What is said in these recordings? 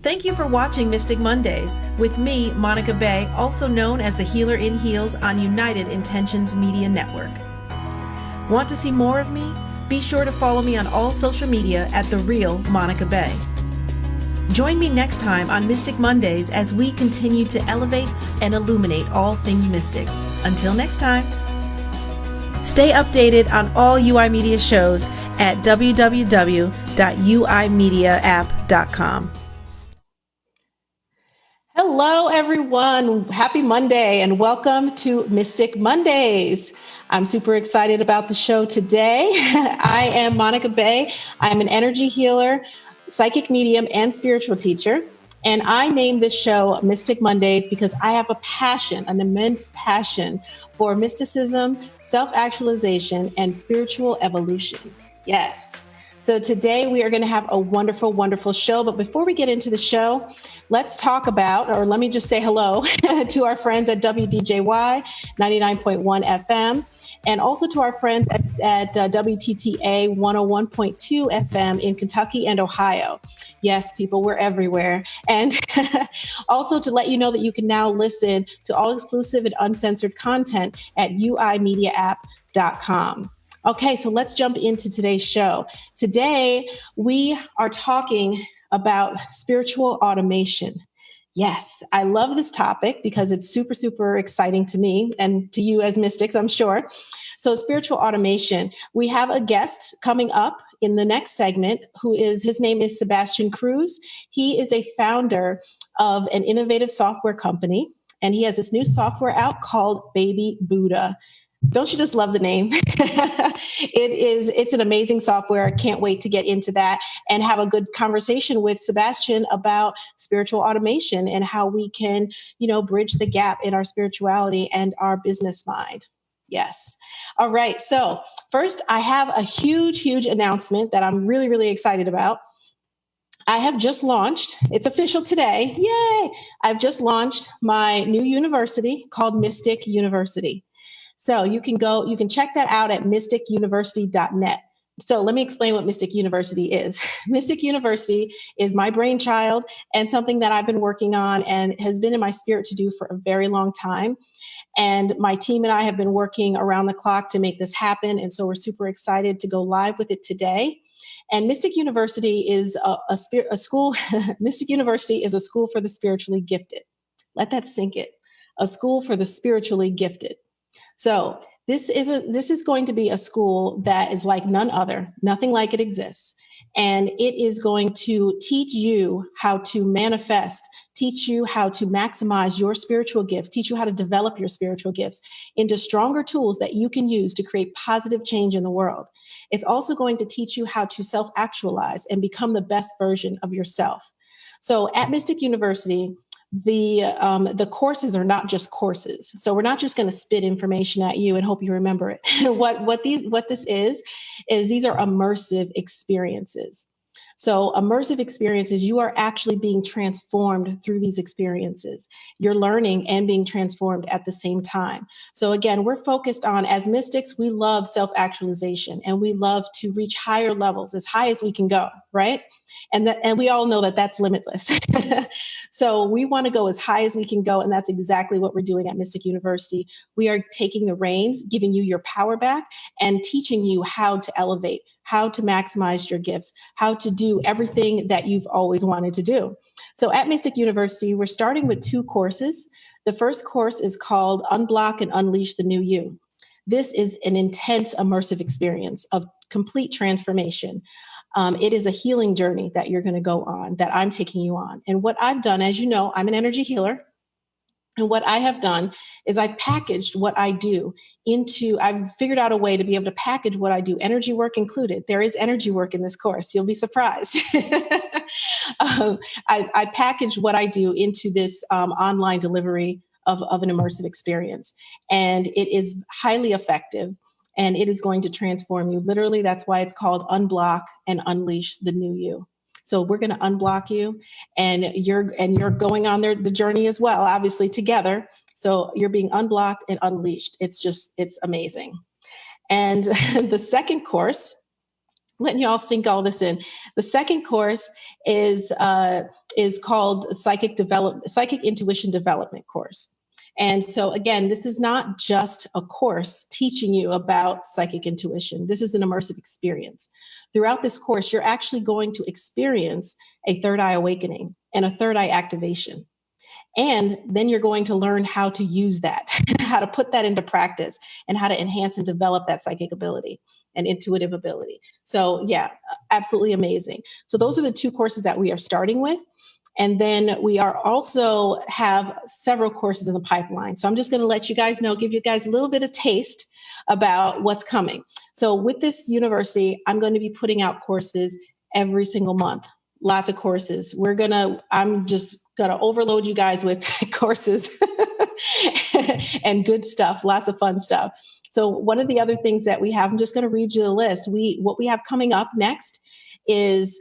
Thank you for watching Mystic Mondays with me, Monica Bay, also known as the Healer in Heels on United Intentions Media Network. Want to see more of me? Be sure to follow me on all social media at The Real Monica Bay. Join me next time on Mystic Mondays as we continue to elevate and illuminate all things mystic. Until next time. Stay updated on all UI Media shows at www.uimediaapp.com. Hello, everyone. Happy Monday and welcome to Mystic Mondays. I'm super excited about the show today. I am Monica Bay. I'm an energy healer, psychic medium, and spiritual teacher. And I named this show Mystic Mondays because I have a passion, an immense passion for mysticism, self-actualization, and spiritual evolution. Yes. So today we are going to have a wonderful, wonderful show. But before we get into the show, let's talk about, or let me just say hello to our friends at WDJY 99.1 FM, and also to our friends at WTTA 101.2 FM in Kentucky and Ohio. Yes, people, we're everywhere. And also to let you know that you can now listen to all exclusive and uncensored content at uimediaapp.com. Okay, so let's jump into today's show. Today, we are talking about spiritual automation. Yes, I love this topic because it's super, super exciting to me and to you as mystics, I'm sure. So spiritual automation, we have a guest coming up in the next segment his name is Sebastian Cruze. He is a founder of an innovative software company, and he has this new software out called Baby Buddha. Don't you just love the name? It's an amazing software. I can't wait to get into that and have a good conversation with Sebastian about spiritual automation and how we can, bridge the gap in our spirituality and our business mind. Yes. All right. So first, I have a huge, huge announcement that I'm really, really excited about. I have just launched, it's official today. Yay. I've just launched my new university called Mystic University. So you can check that out at mysticuniversity.net. So let me explain what Mystic University is. Mystic University is my brainchild and something that I've been working on and has been in my spirit to do for a very long time. And my team and I have been working around the clock to make this happen. And so we're super excited to go live with it today. And Mystic University is a school. Mystic University is a school for the spiritually gifted. Let that sink in. A school for the spiritually gifted. So this is going to be a school that is like none other, nothing like it exists. And it is going to teach you how to manifest, teach you how to maximize your spiritual gifts, teach you how to develop your spiritual gifts into stronger tools that you can use to create positive change in the world. It's also going to teach you how to self-actualize and become the best version of yourself. So at Mystic University, the courses are not just courses. So we're not just going to spit information at you and hope you remember it. What this is these are immersive experiences. So immersive experiences, you are actually being transformed through these experiences. You're learning and being transformed at the same time. So again, we're focused on, as mystics, we love self-actualization and we love to reach higher levels, as high as we can go, right? And we all know that that's limitless. So we want to go as high as we can go. And that's exactly what we're doing at Mystic University. We are taking the reins, giving you your power back and teaching you how to elevate, how to maximize your gifts, how to do everything that you've always wanted to do. So at Mystic University, we're starting with 2 courses. The first course is called Unblock and Unleash the New You. This is an intense, immersive experience of complete transformation. It is a healing journey that you're going to go on, that I'm taking you on. And what I've done, as you know, I'm an energy healer. And what I have done is I've packaged what I do I've figured out a way to be able to package what I do, energy work included. There is energy work in this course. You'll be surprised. I packaged what I do into this online delivery of an immersive experience. And it is highly effective. And it is going to transform you. Literally, that's why it's called Unblock and Unleash the New You. So we're going to unblock you, and you're going on the journey as well, obviously together. So you're being unblocked and unleashed. It's amazing. And the second course, letting you all sink all this in. The second course is is called Psychic Intuition Development course. And so again, this is not just a course teaching you about psychic intuition. This is an immersive experience. Throughout this course, you're actually going to experience a third eye awakening and a third eye activation. And then you're going to learn how to use that, how to put that into practice, and how to enhance and develop that psychic ability and intuitive ability. So yeah, absolutely amazing. So those are the two courses that we are starting with. And then we are also have several courses in the pipeline. So I'm just going to let you guys know, give you guys a little bit of taste about what's coming. So with this university, I'm going to be putting out courses every single month. Lots of courses. I'm just going to overload you guys with courses and good stuff, lots of fun stuff. So one of the other things that we have, I'm just going to read you the list. What we have coming up next is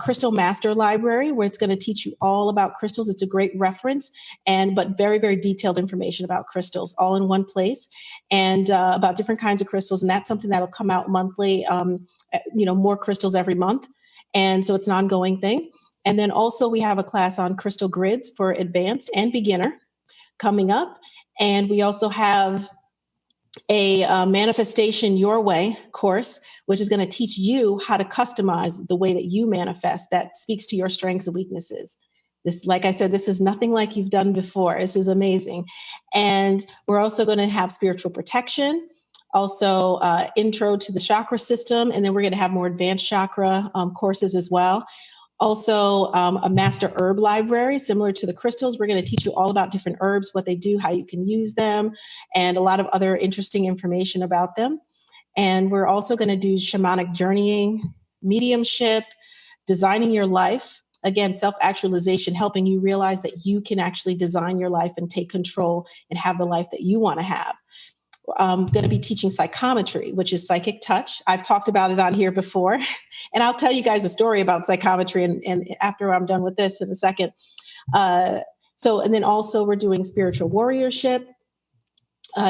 Crystal Master Library, where it's going to teach you all about crystals. It's a great reference, but very, very detailed information about crystals, all in one place, and about different kinds of crystals. And that's something that'll come out monthly. More crystals every month, and so it's an ongoing thing. And then also we have a class on crystal grids for advanced and beginner coming up, and we also have a Manifestation Your Way course, which is going to teach you how to customize the way that you manifest that speaks to your strengths and weaknesses. This, like I said, this is nothing like you've done before. This is amazing. And we're also going to have spiritual protection, also intro to the chakra system, and then we're going to have more advanced chakra courses as well. Also, a master herb library, similar to the crystals. We're going to teach you all about different herbs, what they do, how you can use them, and a lot of other interesting information about them. And we're also going to do shamanic journeying, mediumship, designing your life. Again, self-actualization, helping you realize that you can actually design your life and take control and have the life that you want to have. I'm going to be teaching psychometry, which is psychic touch. I've talked about it on here before, and I'll tell you guys a story about psychometry and after I'm done with this in a second. And then also we're doing spiritual warriorship,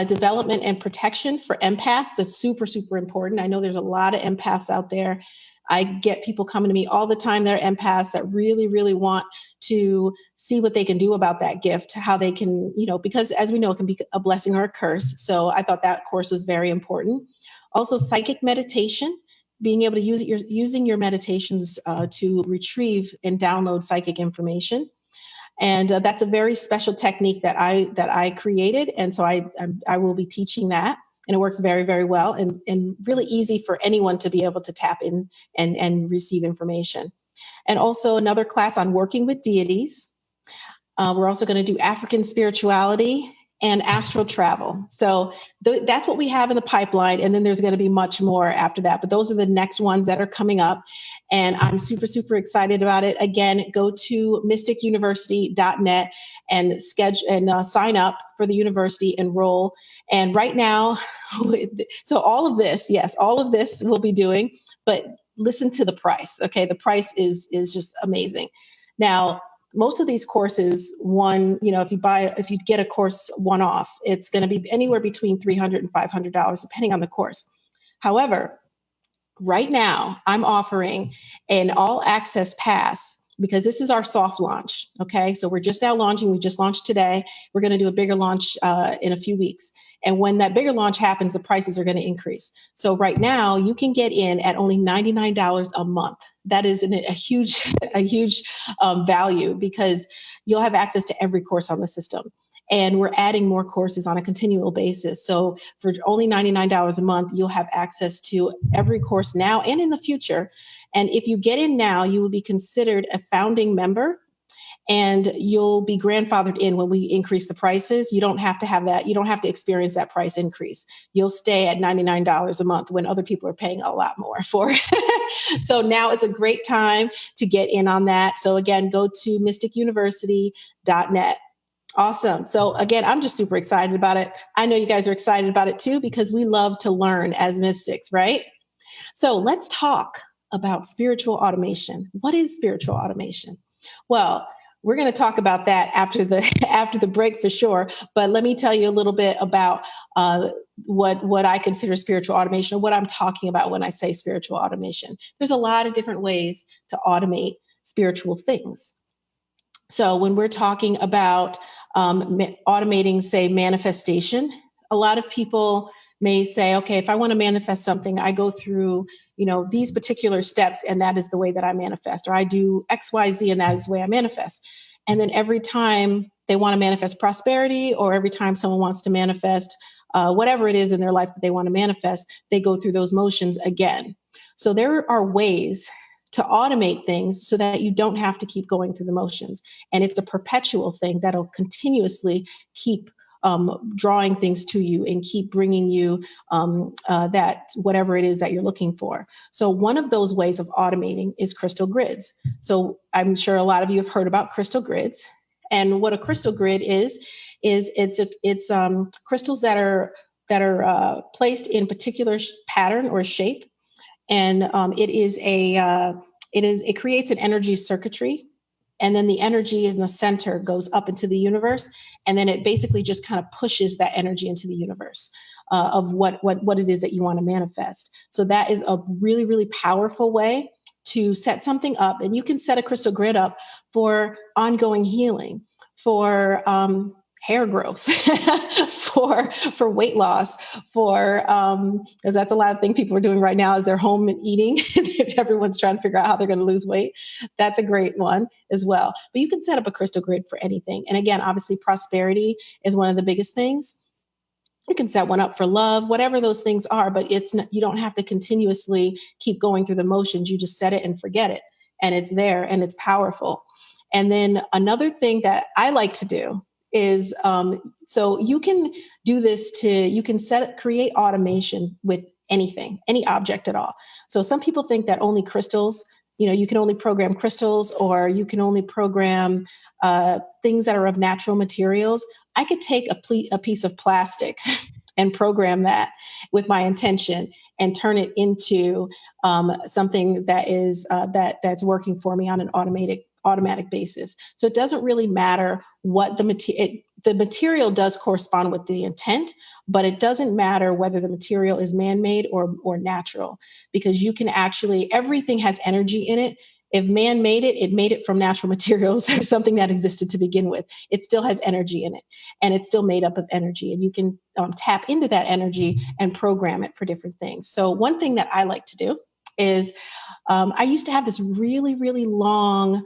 development and protection for empaths. That's super, super important. I know there's a lot of empaths out there. I get people coming to me all the time that are empaths that really, really want to see what they can do about that gift, how they can, because as we know, it can be a blessing or a curse. So I thought that course was very important. Also, psychic meditation, being able to using your meditations to retrieve and download psychic information. And that's a very special technique that I created. And so I will be teaching that. And it works very, very well and really easy for anyone to be able to tap in and receive information. And also another class on working with deities. We're also going to do African spirituality and astral travel. So that's what we have in the pipeline. And then there's going to be much more after that. But those are the next ones that are coming up. And I'm super, super excited about it. Again, go to mysticuniversity.net and schedule and sign up for the university, enroll. And right now, so all of this we'll be doing, but listen to the price. Okay. The price is just amazing. Now, most of these courses, if you get a course one off, it's going to be anywhere between $300 and $500, depending on the course. However, right now I'm offering an all access pass because this is our soft launch. Okay. So we're just now launching. We just launched today. We're going to do a bigger launch in a few weeks. And when that bigger launch happens, the prices are going to increase. So right now you can get in at only $99 a month. That is a huge value because you'll have access to every course on the system. And we're adding more courses on a continual basis. So for only $99 a month, you'll have access to every course now and in the future. And if you get in now, you will be considered a founding member and you'll be grandfathered in when we increase the prices. You don't have to have that. You don't have to experience that price increase. You'll stay at $99 a month when other people are paying a lot more for it. So now is a great time to get in on that. So again, go to mysticuniversity.net. Awesome. So again, I'm just super excited about it. I know you guys are excited about it too, because we love to learn as mystics, right? So let's talk about spiritual automation. What is spiritual automation? Well, we're going to talk about that after the break for sure. But let me tell you a little bit about what I consider spiritual automation, or what I'm talking about when I say spiritual automation. There's a lot of different ways to automate spiritual things. So when we're talking about automating, say, manifestation, a lot of people may say, okay, if I want to manifest something, I go through, these particular steps, and that is the way that I manifest, or I do X, Y, Z, and that is the way I manifest. And then every time they want to manifest prosperity, or every time someone wants to manifest whatever it is in their life that they want to manifest, they go through those motions again. So there are ways to automate things so that you don't have to keep going through the motions. And it's a perpetual thing that'll continuously keep drawing things to you and keep bringing you that whatever it is that you're looking for. So one of those ways of automating is crystal grids. So I'm sure a lot of you have heard about crystal grids. And what a crystal grid is it's crystals that are placed in particular pattern or shape, and it creates an energy circuitry, and then the energy in the center goes up into the universe, and then it basically just kind of pushes that energy into the universe of what it is that you want to manifest. So that is a really, really powerful way to set something up, and you can set a crystal grid up for ongoing healing, for hair growth, for weight loss, for because that's a lot of things people are doing right now is they're home and eating. If everyone's trying to figure out how they're going to lose weight, that's a great one as well. But you can set up a crystal grid for anything. And again, obviously prosperity is one of the biggest things. You can set one up for love, whatever those things are, but you don't have to continuously keep going through the motions. You just set it and forget it, and it's there and it's powerful. And then another thing that I like to do is so you can do this you can create automation with anything, any object at all. So some people think that only crystals, you can only program crystals, or you can only program things that are of natural materials. I could take a piece of plastic and program that with my intention and turn it into something that is that's working for me on an automatic basis. So it doesn't really matter what the material does correspond with the intent, but it doesn't matter whether the material is man-made or natural, because you can everything has energy in it. If man made it, it made it from natural materials or something that existed to begin with. It still has energy in it, and it's still made up of energy, and you can tap into that energy and program it for different things. So one thing that I like to do is I used to have this really, really long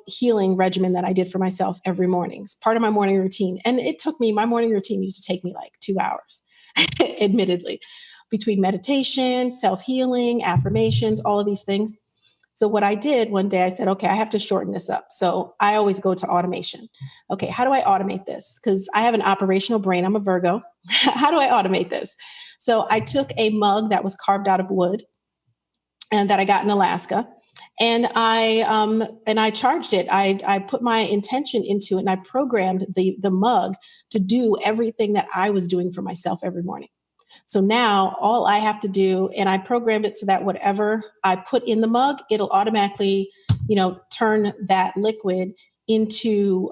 healing regimen that I did for myself every morning. It's part of my morning routine. And my morning routine used to take me like 2 hours, admittedly, between meditation, self-healing, affirmations, all of these things. So what I did one day, I said, okay, I have to shorten this up. So I always go to automation. Okay, how do I automate this? Because I have an operational brain. I'm a Virgo. How do I automate this? So I took a mug that was carved out of wood and that I got in Alaska. And I charged it. I put my intention into it, and I programmed the mug to do everything that I was doing for myself every morning. So now all I have to do, and I programmed it so that whatever I put in the mug, it'll automatically, turn that liquid into,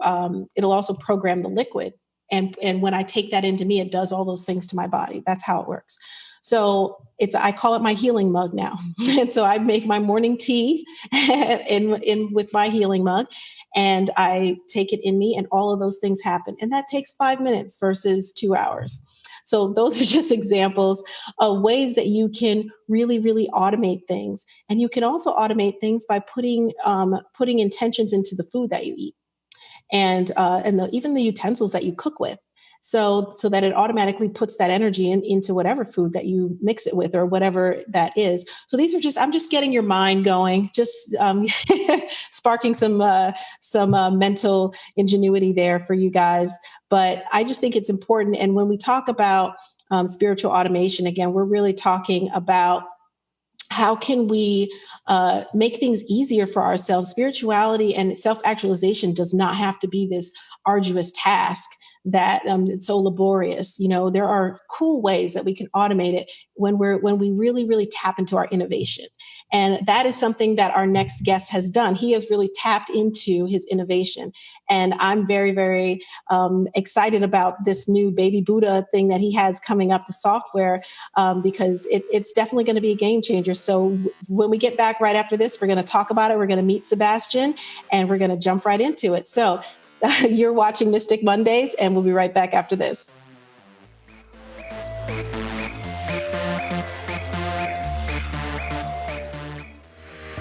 it'll also program the liquid. And when I take that into me, it does all those things to my body. That's how it works. So I call it my healing mug now. And so I make my morning tea with my healing mug, and I take it in me, and all of those things happen. And that takes 5 minutes versus 2 hours. So those are just examples of ways that you can really, really automate things. And you can also automate things by putting intentions into the food that you eat, and even the utensils that you cook with. So that it automatically puts that energy into whatever food that you mix it with, or whatever that is. So I'm just getting your mind going, just sparking some mental ingenuity there for you guys. But I just think it's important. And when we talk about spiritual automation, again, we're really talking about how can we make things easier for ourselves? Spirituality and self-actualization does not have to be this arduous task that it's so laborious. There are cool ways that we can automate it when we really, really tap into our innovation. And that is something that our next guest has done. He has really tapped into his innovation. And I'm very, very excited about this new Baby Buddha thing that he has coming up, the software, because it's definitely going to be a game changer. So when we get back right after this, we're going to talk about it. We're going to meet Sebastian and we're going to jump right into it. So you're watching Mystic Mondays, and we'll be right back after this.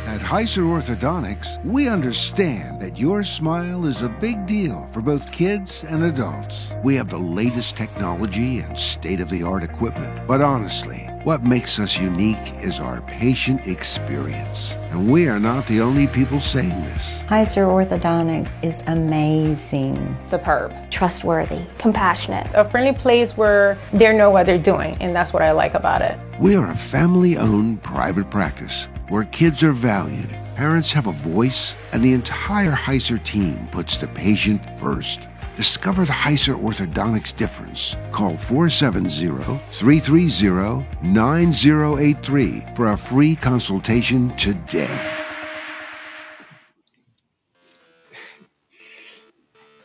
At Heiser Orthodontics, we understand that your smile is a big deal for both kids and adults. We have the latest technology and state-of-the-art equipment. But honestly, what makes us unique is our patient experience. And we are not the only people saying this. Heiser Orthodontics is amazing. Superb. Trustworthy. Compassionate. A friendly place where they know what they're doing, and that's what I like about it. We are a family-owned private practice where kids are valued, parents have a voice, and the entire Heiser team puts the patient first. Discover the Heiser Orthodontics difference. Call 470-330-9083 for a free consultation today.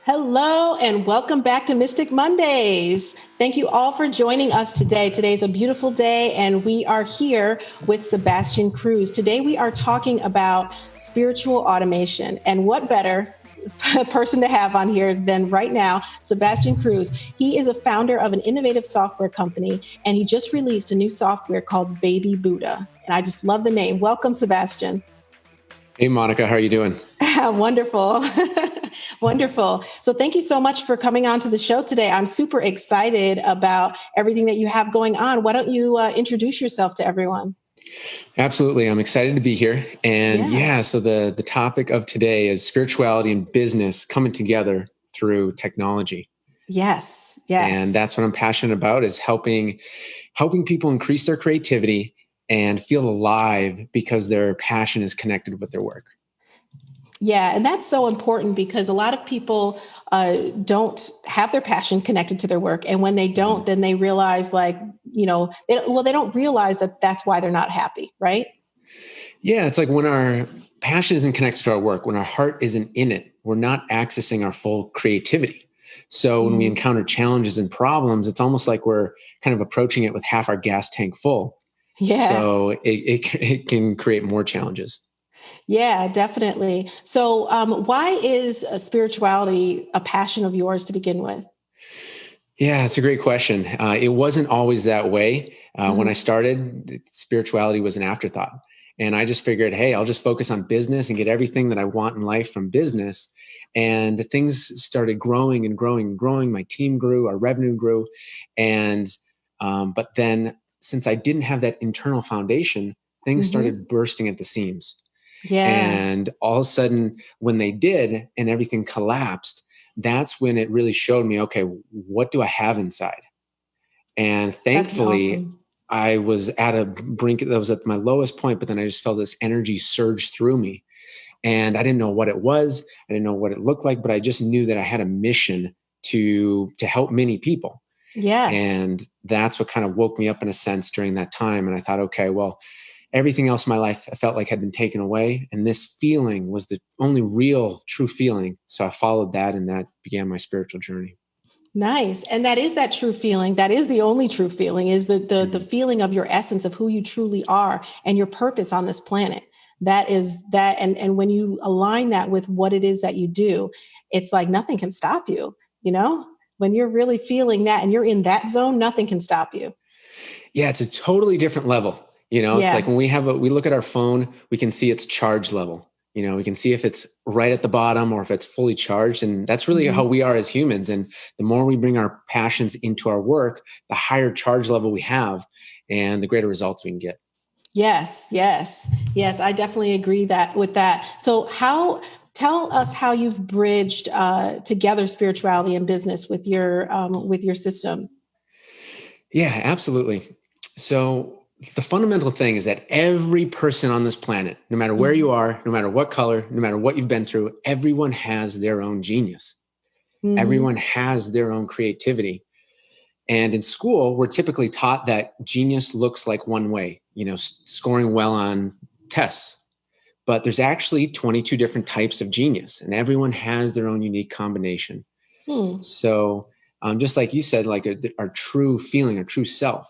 Hello and welcome back to Mystic Mondays. Thank you all for joining us today. Today's a beautiful day and we are here with Sebastian Cruze. Today we are talking about spiritual automation, and what better person to have on here than right now, Sebastian Cruze. He is a founder of an innovative software company, and he just released a new software called Baby Buddha. And I just love the name. Welcome, Sebastian. Hey, Monica, how are you doing? Wonderful. Wonderful. So thank you so much for coming on to the show today. I'm super excited about everything that you have going on. Why don't you introduce yourself to everyone? Absolutely. I'm excited to be here. And so the topic of today is spirituality and business coming together through technology. Yes. And that's what I'm passionate about, is helping people increase their creativity and feel alive because their passion is connected with their work. Yeah, and that's so important because a lot of people don't have their passion connected to their work. And when they don't, then they realize they don't realize that that's why they're not happy, right? Yeah, it's like when our passion isn't connected to our work, when our heart isn't in it, we're not accessing our full creativity. So when we encounter challenges and problems, it's almost like we're kind of approaching it with half our gas tank full. Yeah. So it can create more challenges. Yeah, definitely. So why is spirituality a passion of yours to begin with? Yeah, it's a great question. It wasn't always that way. When I started, spirituality was an afterthought. And I just figured, hey, I'll just focus on business and get everything that I want in life from business. And things started growing and growing and growing. My team grew, our revenue grew. And but then since I didn't have that internal foundation, things started bursting at the seams. Yeah. And all of a sudden, when they did and everything collapsed, that's when it really showed me, okay, what do I have inside? And thankfully, I was at a brink that was at my lowest point, but then I just felt this energy surge through me. And I didn't know what it was. I didn't know what it looked like, but I just knew that I had a mission to help many people. Yes. And that's what kind of woke me up in a sense during that time. And I thought, okay, well, everything else in my life I felt like had been taken away. And this feeling was the only real, true feeling. So I followed that, and that began my spiritual journey. Nice. And that is that true feeling. That is the only true feeling, is the feeling of your essence of who you truly are and your purpose on this planet. That is that. And when you align that with what it is that you do, it's like nothing can stop you. When you're really feeling that and you're in that zone, nothing can stop you. Yeah, it's a totally different level. It's like when we look at our phone, we can see its charge level. We can see if it's right at the bottom or if it's fully charged. And that's really how we are as humans. And the more we bring our passions into our work, the higher charge level we have and the greater results we can get. Yes. I definitely agree with that. So tell us how you've bridged together spirituality and business with your system. Yeah, absolutely. So the fundamental thing is that every person on this planet, no matter where you are, no matter what color, no matter what you've been through, everyone has their own genius. Everyone has their own creativity. And in school, we're typically taught that genius looks like one way, scoring well on tests. But there's actually 22 different types of genius, and everyone has their own unique combination. So just like you said, like our true feeling, our true self,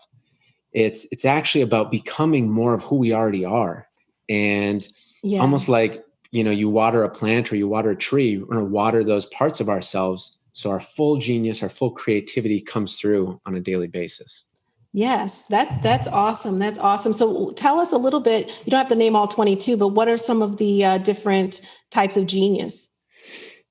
it's actually about becoming more of who we already are. And almost like, you water a plant or you water a tree, we're going to water those parts of ourselves so our full genius, our full creativity comes through on a daily basis. Yes, that's awesome. That's awesome. So tell us a little bit, you don't have to name all 22, but what are some of the different types of genius?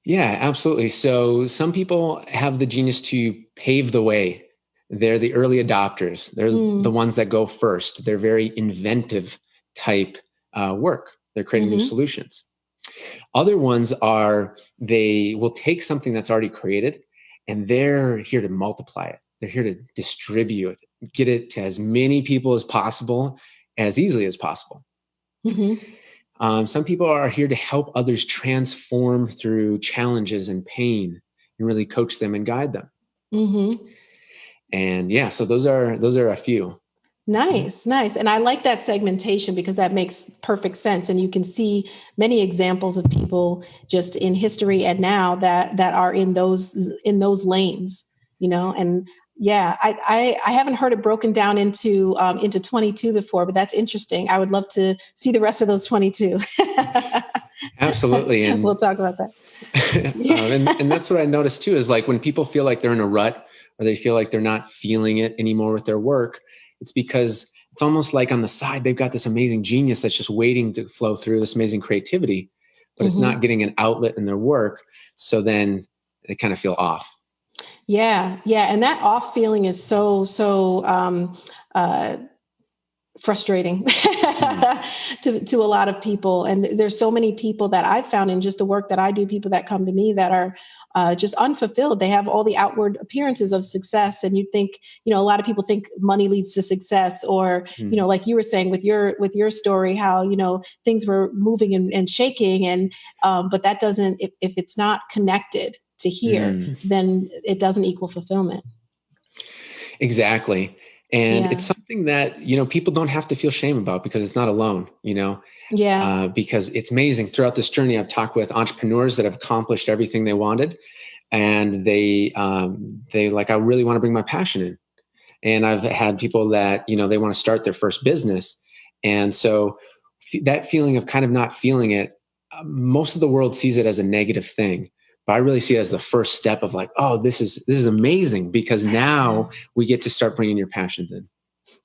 Yeah, absolutely. So some people have the genius to pave the way. They're the early adopters. They're the ones that go first. They're very inventive type work. They're creating new solutions. Other ones they will take something that's already created and they're here to multiply it. They're here to distribute it, get it to as many people as possible, as easily as possible. Some people are here to help others transform through challenges and pain and really coach them and guide them. And yeah, so those are a few. Nice. And I like that segmentation because that makes perfect sense. And you can see many examples of people just in history and now that are in those lanes, and yeah, I haven't heard it broken down into 22 before, but that's interesting. I would love to see the rest of those 22. Absolutely. And we'll talk about that. And that's what I noticed too, is like when people feel like they're in a rut or they feel like they're not feeling it anymore with their work, it's because it's almost like on the side, they've got this amazing genius that's just waiting to flow through, this amazing creativity, but it's not getting an outlet in their work. So then they kind of feel off. Yeah. And that off feeling is so frustrating to a lot of people. And there's so many people that I've found in just the work that I do, people that come to me that are just unfulfilled. They have all the outward appearances of success. And you think, a lot of people think money leads to success, or, like you were saying with your story, how, things were moving and shaking. And, but that doesn't, if it's not connected to here, then it doesn't equal fulfillment. Exactly. And it's something that, people don't have to feel shame about because it's not alone, because it's amazing. Throughout this journey, I've talked with entrepreneurs that have accomplished everything they wanted. And they like, I really want to bring my passion in. And I've had people that, they want to start their first business. And so that feeling of kind of not feeling it, most of the world sees it as a negative thing. But I really see it as the first step of like, oh, this is amazing because now we get to start bringing your passions in.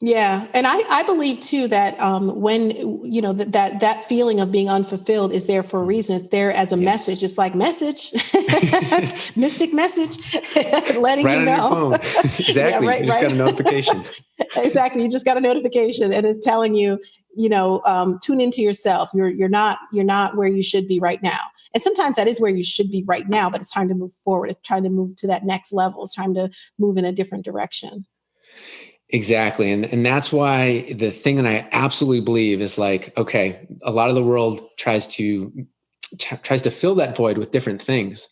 Yeah. And I believe too that when, that feeling of being unfulfilled is there for a reason. It's there as a message. It's like message, mystic message, letting right you know. On your phone. Exactly. You just got a notification. Exactly. You just got a notification and it's telling you, tune into yourself. You're not where you should be right now. And sometimes that is where you should be right now, but it's time to move forward. It's trying to move to that next level. It's time to move in a different direction. Exactly. And that's why the thing that I absolutely believe is like, okay, a lot of the world tries to fill that void with different things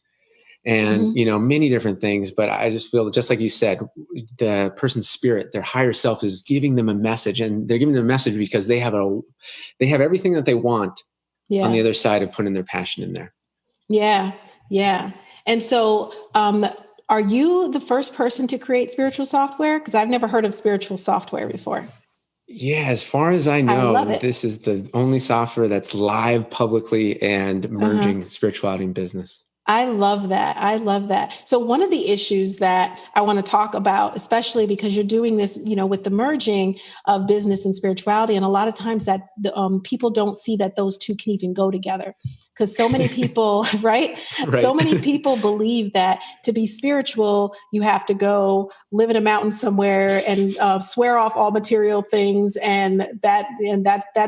and, many different things. But I just feel just like you said, the person's spirit, their higher self is giving them a message, and they're giving them a message because they have everything that they want on the other side of putting their passion in there. Yeah. And so, are you the first person to create spiritual software? Because I've never heard of spiritual software before. Yeah, as far as I know, this is the only software that's live publicly and merging spirituality and business. I love that. So one of the issues that I want to talk about, especially because you're doing this, with the merging of business and spirituality, and a lot of times that people don't see that those two can even go together. Because so many people, right? So many people believe that to be spiritual, you have to go live in a mountain somewhere and swear off all material things, and that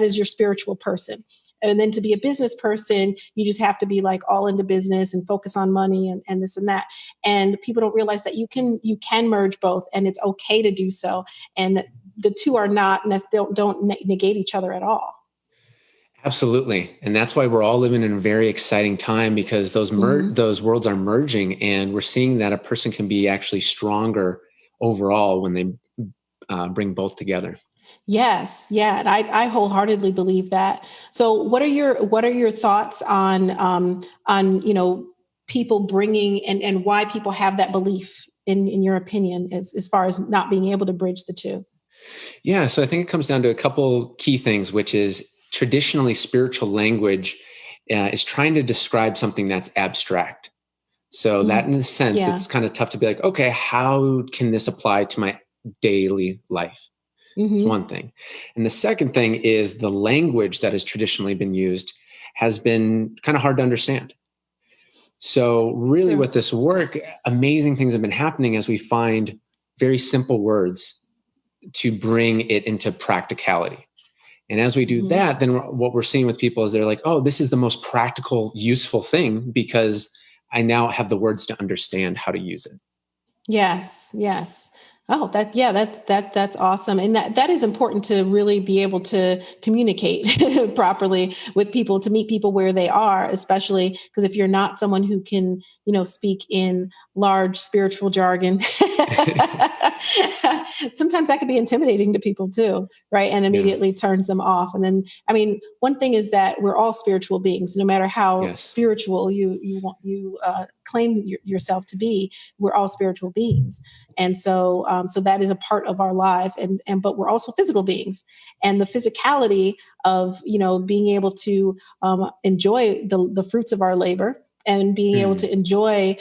is your spiritual person. And then to be a business person, you just have to be like all into business and focus on money and this and that. And people don't realize that you can merge both, and it's okay to do so. And the two are not, don't negate each other at all. Absolutely. And that's why we're all living in a very exciting time, because those worlds are merging, and we're seeing that a person can be actually stronger overall when they bring both together. Yes, yeah, and I wholeheartedly believe that. So, what are your thoughts on people bringing and why people have that belief in your opinion as far as not being able to bridge the two? Yeah. So I think it comes down to a couple key things, which is traditionally spiritual language is trying to describe something that's abstract. So that, Mhm. in a sense, Yeah. it's kind of tough to be like, okay, how can this apply to my daily life? It's Hmm. one thing. And the second thing is the language that has traditionally been used has been kind of hard to understand. So, really, True. with this work, amazing things have been happening as we find very simple words to bring it into practicality. And as we do Hmm. that, then what we're seeing with people is they're like, oh, this is the most practical, useful thing because I now have the words to understand how to use it. Yes, yes. Oh, that's awesome. And that is important to really be able to communicate properly with people, to meet people where they are, especially because if you're not someone who can, speak in large spiritual jargon, sometimes that can be intimidating to people too, right? And Yeah. immediately turns them off. And then, I mean, one thing is that we're all spiritual beings, no matter how Yes. spiritual you claim yourself to be. We're all spiritual beings, and so that is a part of our life, and but we're also physical beings, and the physicality of being able to enjoy the fruits of our labor, and being able Mm. to enjoy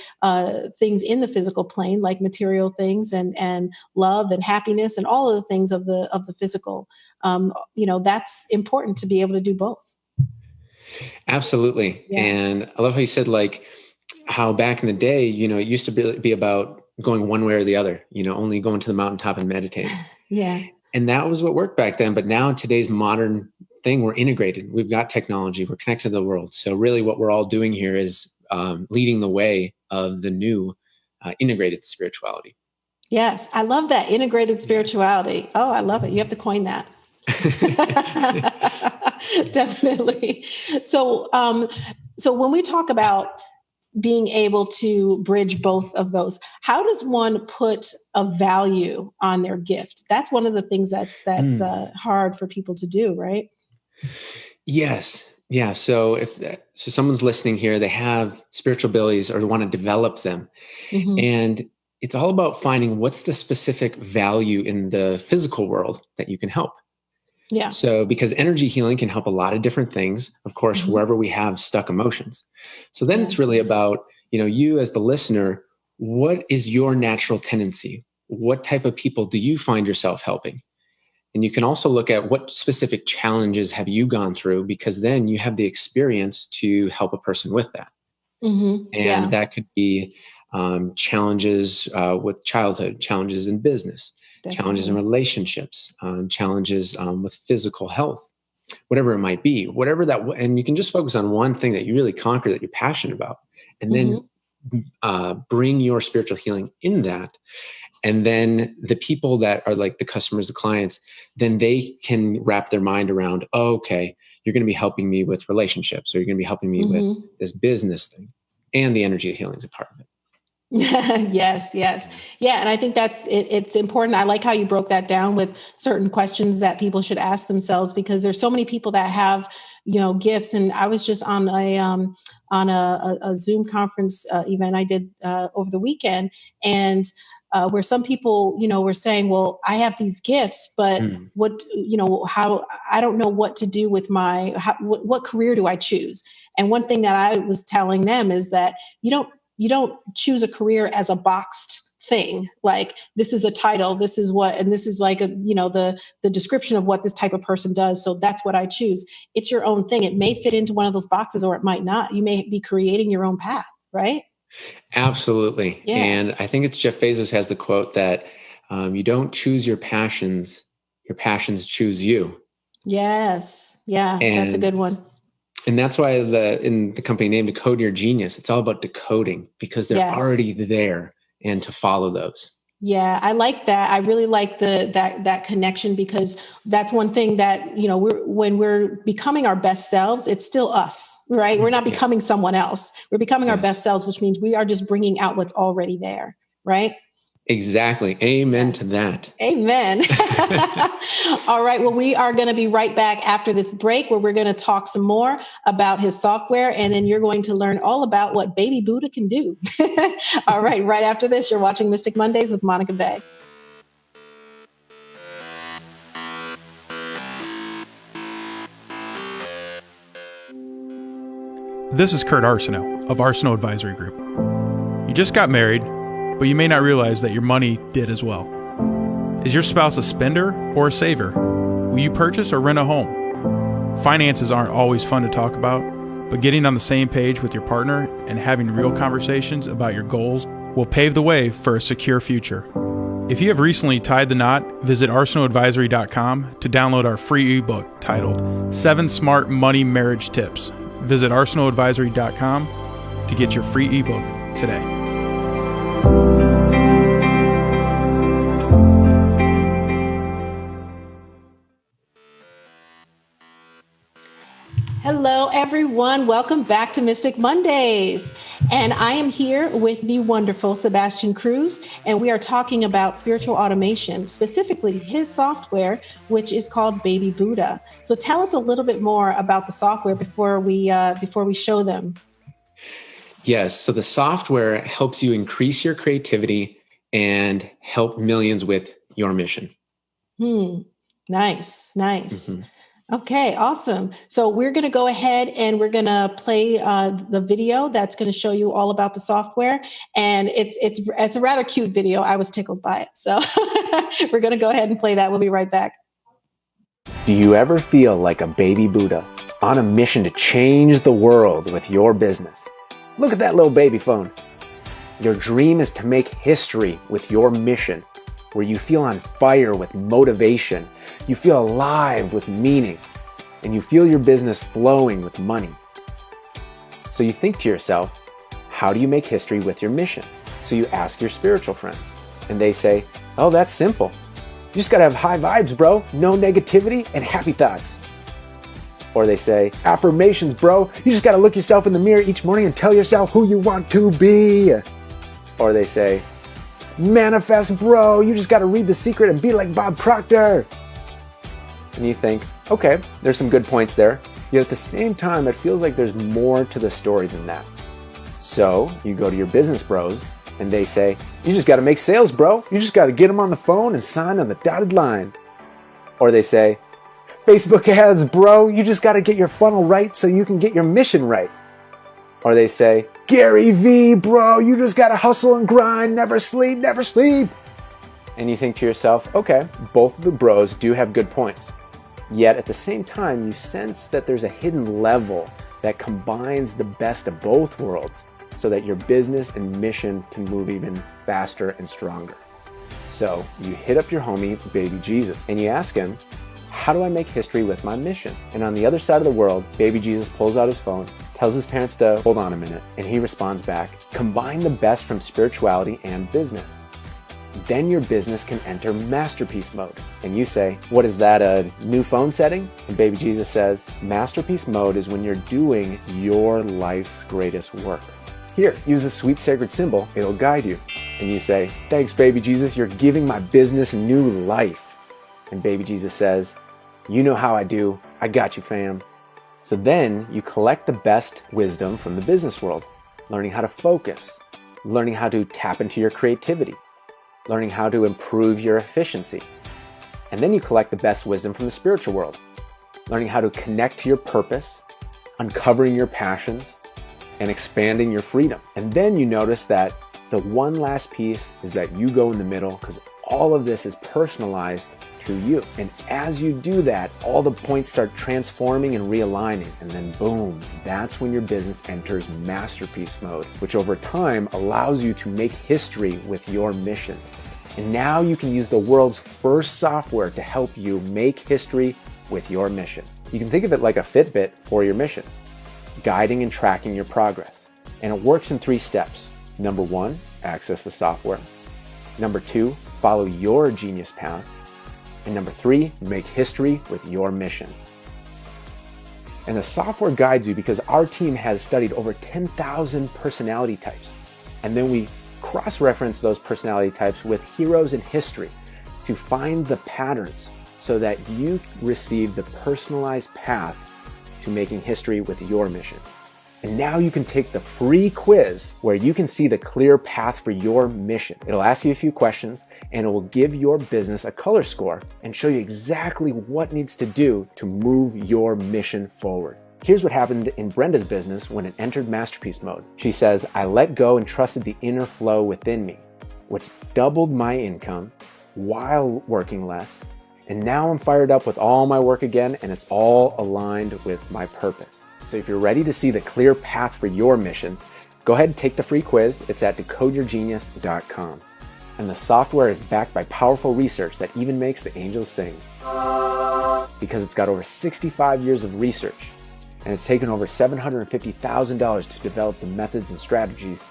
things in the physical plane, like material things and love and happiness and all of the things of the physical. That's important to be able to do both. Absolutely. Yeah. And I love how you said, like, how back in the day, it used to be about going one way or the other, only going to the mountaintop and meditating. Yeah. And that was what worked back then. But now, in today's modern thing, we're integrated. We've got technology. We're connected to the world. So really, what we're all doing here is leading the way of the new integrated spirituality. Yes, I love that integrated Yeah. spirituality. Oh, I love it. You have to coin that. Definitely. So when we talk about being able to bridge both of those, how does one put a value on their gift? That's one of the things that's Mm. hard for people to do, right? Yes. Yeah. So so someone's listening here, they have spiritual abilities or want to develop them. Hmm. And it's all about finding what's the specific value in the physical world that you can help. Yeah. So, because energy healing can help a lot of different things, of course, Hmm. wherever we have stuck emotions. So then Yeah. it's really about, you as the listener, what is your natural tendency? What type of people do you find yourself helping? And you can also look at what specific challenges have you gone through, because then you have the experience to help a person with that. Hmm. And Yeah. that could be challenges with childhood, challenges in business, challenges in Definitely. relationships, challenges with physical health, whatever it might be, whatever that, and you can just focus on one thing that you really conquer, that you're passionate about, and then Hmm. bring your spiritual healing in that. And then the people that are like the customers, the clients, then they can wrap their mind around, oh, okay, you're going to be helping me with relationships, or you're going to be helping me with Hmm. this business thing. And the energy of healing is a part of it. Yes, yes. Yeah, and I think that's it's important. I like how you broke that down with certain questions that people should ask themselves, because there's so many people that have, gifts. And I was just on a Zoom conference event I did over the weekend, and where some people, were saying, well, I have these gifts, but Mm. how I don't know what to do with what career do I choose? And one thing that I was telling them is that you don't choose a career as a boxed thing, like this is a title, this is what, and this is like the description of what this type of person does, so that's what I choose. It's your own thing. It may fit into one of those boxes or it might not. You may be creating your own path, right? Absolutely. Yeah. And I think it's Jeff Bezos has the quote that you don't choose your passions choose you. Yes. Yeah, that's a And good one. that's why in the company name Decode Your Genius, it's all about decoding, because they're Yes. already there, and to follow those. Yeah, I like that. I really like that connection, because that's one thing that, when we're becoming our best selves, it's still us, right? We're not Yeah. becoming someone else. We're becoming our best Yes. selves, which means we are just bringing out what's already there, right? Exactly. Amen to Yes. that. Amen. All right. Well, we are going to be right back after this break, where we're going to talk some more about his software. And then you're going to learn all about what Baby Buddha can do. All right. Right after this, you're watching Mystic Mondays with Monica Bay. This is Kurt Arsenault of Arsenault Advisory Group. You just got married, but you may not realize that your money did as well. Is your spouse a spender or a saver? Will you purchase or rent a home? Finances aren't always fun to talk about, but getting on the same page with your partner and having real conversations about your goals will pave the way for a secure future. If you have recently tied the knot, visit arsenaultadvisory.com to download our free ebook titled 7 Smart Money Marriage Tips. Visit arsenaultadvisory.com to get your free ebook today. Hello, everyone. Welcome back to Mystic Mondays. And I am here with the wonderful Sebastian Cruze, and we are talking about spiritual automation, specifically his software, which is called Baby Buddha. So tell us a little bit more about the software before we show them. Yes. So the software helps you increase your creativity and help millions with your mission. Nice. Mm-hmm. Okay, awesome. So we're going to go ahead and we're going to play the video that's going to show you all about the software. And it's a rather cute video. I was tickled by it. So we're going to go ahead and play that. We'll be right back. Do you ever feel like a baby Buddha on a mission to change the world with your business? Look at that little baby phone. Your dream is to make history with your mission, where you feel on fire with motivation, you feel alive with meaning, and you feel your business flowing with money. So you think to yourself, how do you make history with your mission? So you ask your spiritual friends, and they say, oh, that's simple. You just gotta have high vibes, bro. No negativity and happy thoughts. Or they say, affirmations, bro. You just gotta look yourself in the mirror each morning and tell yourself who you want to be. Or they say, manifest, bro. You just got to read The Secret and be like Bob Proctor. And you think, okay, there's some good points there. Yet at the same time, it feels like there's more to the story than that. So you go to your business bros and they say, you just got to make sales, bro. You just got to get them on the phone and sign on the dotted line. Or they say, Facebook ads, bro. You just got to get your funnel right so you can get your mission right. Or they say, Gary V, bro, you just gotta hustle and grind, never sleep, never sleep. And you think to yourself, okay, both of the bros do have good points. Yet at the same time, you sense that there's a hidden level that combines the best of both worlds so that your business and mission can move even faster and stronger. So you hit up your homie, Baby Jesus, and you ask him, how do I make history with my mission? And on the other side of the world, Baby Jesus pulls out his phone, tells his parents to hold on a minute, and he responds back, combine the best from spirituality and business. Then your business can enter masterpiece mode. And you say, what is that, a new phone setting? And Baby Jesus says, masterpiece mode is when you're doing your life's greatest work. Here, use the sweet sacred symbol, it'll guide you. And you say, thanks, Baby Jesus, you're giving my business new life. And Baby Jesus says, you know how I do, I got you, fam. So then you collect the best wisdom from the business world, learning how to focus, learning how to tap into your creativity, learning how to improve your efficiency. And then you collect the best wisdom from the spiritual world, learning how to connect to your purpose, uncovering your passions, and expanding your freedom. And then you notice that the one last piece is that you go in the middle, because all of this is personalized to you. And as you do that, all the points start transforming and realigning. And then boom, that's when your business enters masterpiece mode, which over time allows you to make history with your mission. And now you can use the world's first software to help you make history with your mission. You can think of it like a Fitbit for your mission, guiding and tracking your progress. And it works in 3 steps. Number 1, access the software. Number 2, follow your genius path. And number 3, make history with your mission. And the software guides you because our team has studied over 10,000 personality types. And then we cross-reference those personality types with heroes in history to find the patterns so that you receive the personalized path to making history with your mission. And now you can take the free quiz where you can see the clear path for your mission. It'll ask you a few questions and it will give your business a color score and show you exactly what needs to do to move your mission forward. Here's what happened in Brenda's business when it entered masterpiece mode. She says, I let go and trusted the inner flow within me, which doubled my income while working less. And now I'm fired up with all my work again, and it's all aligned with my purpose. So if you're ready to see the clear path for your mission, go ahead and take the free quiz. It's at decodeyourgenius.com. And the software is backed by powerful research that even makes the angels sing. Because it's got over 65 years of research, and it's taken over $750,000 to develop the methods and strategies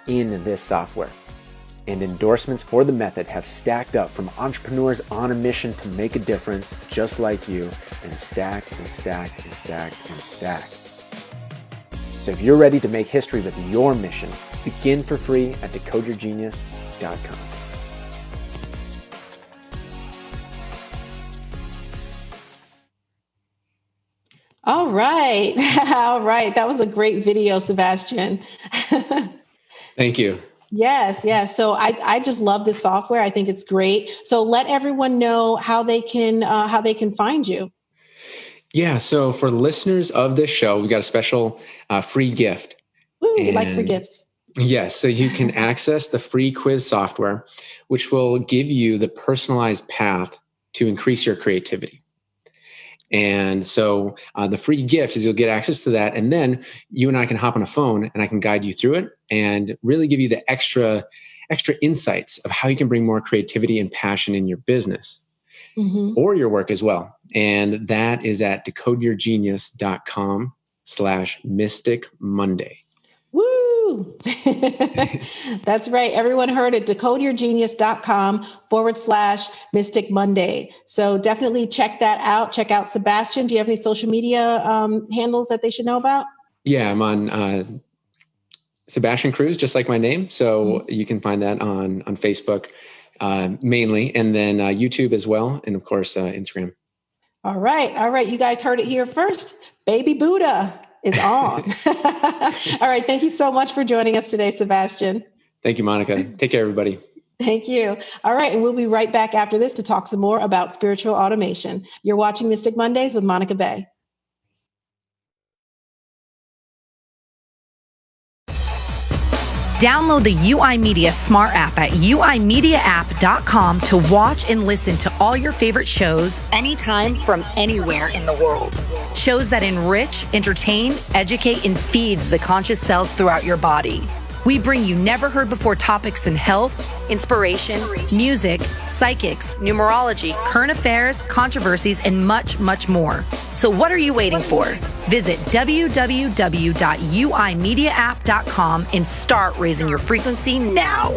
in this software. And endorsements for the method have stacked up from entrepreneurs on a mission to make a difference just like you, and stack and stack and stack and stack. So if you're ready to make history with your mission, begin for free at decodeyourgenius.com. All right. All right. That was a great video, Sebastian. Thank you. Yes, yes. So I just love this software. I think it's great. So let everyone know how they can find you. Yeah. So for listeners of this show, we got a special free gift. Ooh, we like free gifts. Yes. So you can access the free quiz software, which will give you the personalized path to increase your creativity. And so the free gift is you'll get access to that. And then you and I can hop on a phone and I can guide you through it and really give you the extra insights of how you can bring more creativity and passion in your business or your work as well. And that is at decodeyourgenius.com/Mystic Monday. Woo! That's right. Everyone heard it. decodeyourgenius.com/Mystic Monday. So definitely check that out. Check out Sebastian. Do you have any social media handles that they should know about? Yeah, I'm on Sebastian Cruze, just like my name. So you can find that on Facebook mainly, and then YouTube as well. And of course, Instagram. All right. All right. You guys heard it here first. Baby Buddha is on. All right. Thank you so much for joining us today, Sebastian. Thank you, Monica. Take care, everybody. Thank you. All right. And we'll be right back after this to talk some more about spiritual automation. You're watching Mystic Mondays with Monica Bay. Download the UI Media Smart app at uimediaapp.com to watch and listen to all your favorite shows anytime from anywhere in the world. Shows that enrich, entertain, educate, and feeds the conscious cells throughout your body. We bring you never heard before topics in health, inspiration, music, psychics, numerology, current affairs, controversies, and much, much more. So what are you waiting for? Visit www.uimediaapp.com and start raising your frequency now.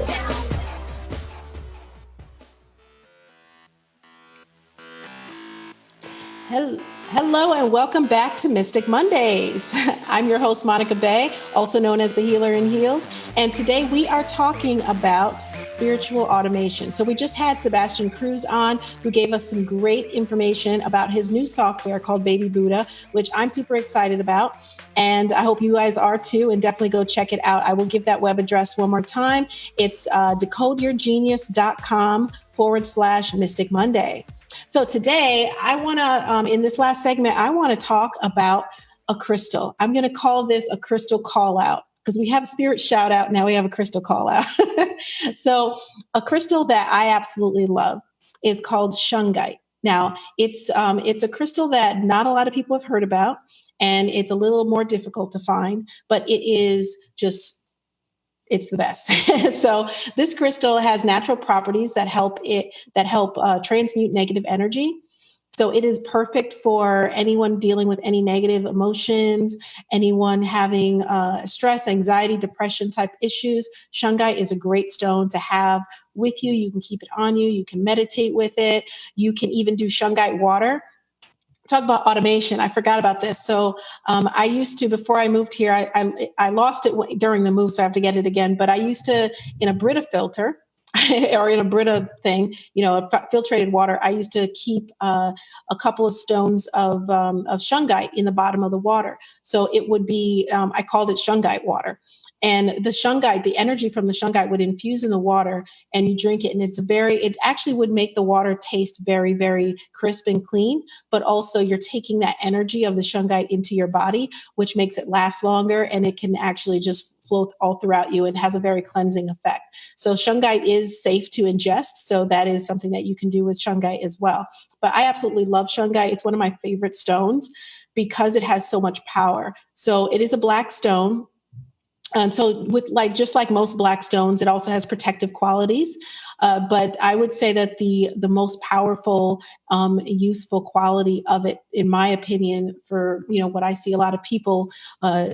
Hello and welcome back to Mystic Mondays. I'm your host, Monica Bay, also known as the Healer in Heels. And today we are talking about spiritual automation. So we just had Sebastian Cruze on, who gave us some great information about his new software called Baby Buddha, which I'm super excited about. And I hope you guys are too, and definitely go check it out. I will give that web address one more time. It's decodeyourgenius.com/Mystic Monday. So today I want to, in this last segment, I want to talk about a crystal. I'm going to call this a crystal call out because we have spirit shout out. Now we have a crystal call out. So a crystal that I absolutely love is called shungite. Now it's a crystal that not a lot of people have heard about, and it's a little more difficult to find, but it is just, it's the best. So this crystal has natural properties that help transmute negative energy. So it is perfect for anyone dealing with any negative emotions, anyone having stress, anxiety, depression type issues. Shungite is a great stone to have with you. You can keep it on you. You can meditate with it. You can even do shungite water. Talk about automation. I forgot about this. So I used to, before I moved here, I lost it during the move, so I have to get it again. But I used to, in a Brita filter or in a Brita thing, filtrated water, I used to keep a couple of stones of shungite in the bottom of the water. So it would be, I called it shungite water. And the shungite, the energy from the shungite would infuse in the water and you drink it. And it actually would make the water taste very, very crisp and clean. But also you're taking that energy of the shungite into your body, which makes it last longer. And it can actually just flow all throughout you and has a very cleansing effect. So shungite is safe to ingest. So that is something that you can do with shungite as well. But I absolutely love shungite. It's one of my favorite stones because it has so much power. So it is a black stone. So just like most black stones, it also has protective qualities. But I would say that the most powerful, useful quality of it, in my opinion, for what I see a lot of people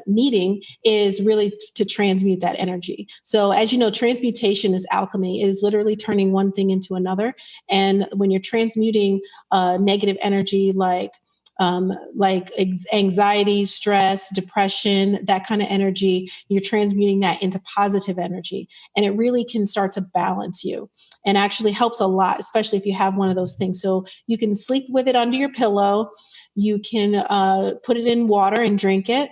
needing, is really to transmute that energy. So as you know, transmutation is alchemy. It is literally turning one thing into another. And when you're transmuting negative energy like anxiety, stress, depression, that kind of energy, you're transmuting that into positive energy. And it really can start to balance you and actually helps a lot, especially if you have one of those things. So you can sleep with it under your pillow. You can put it in water and drink it.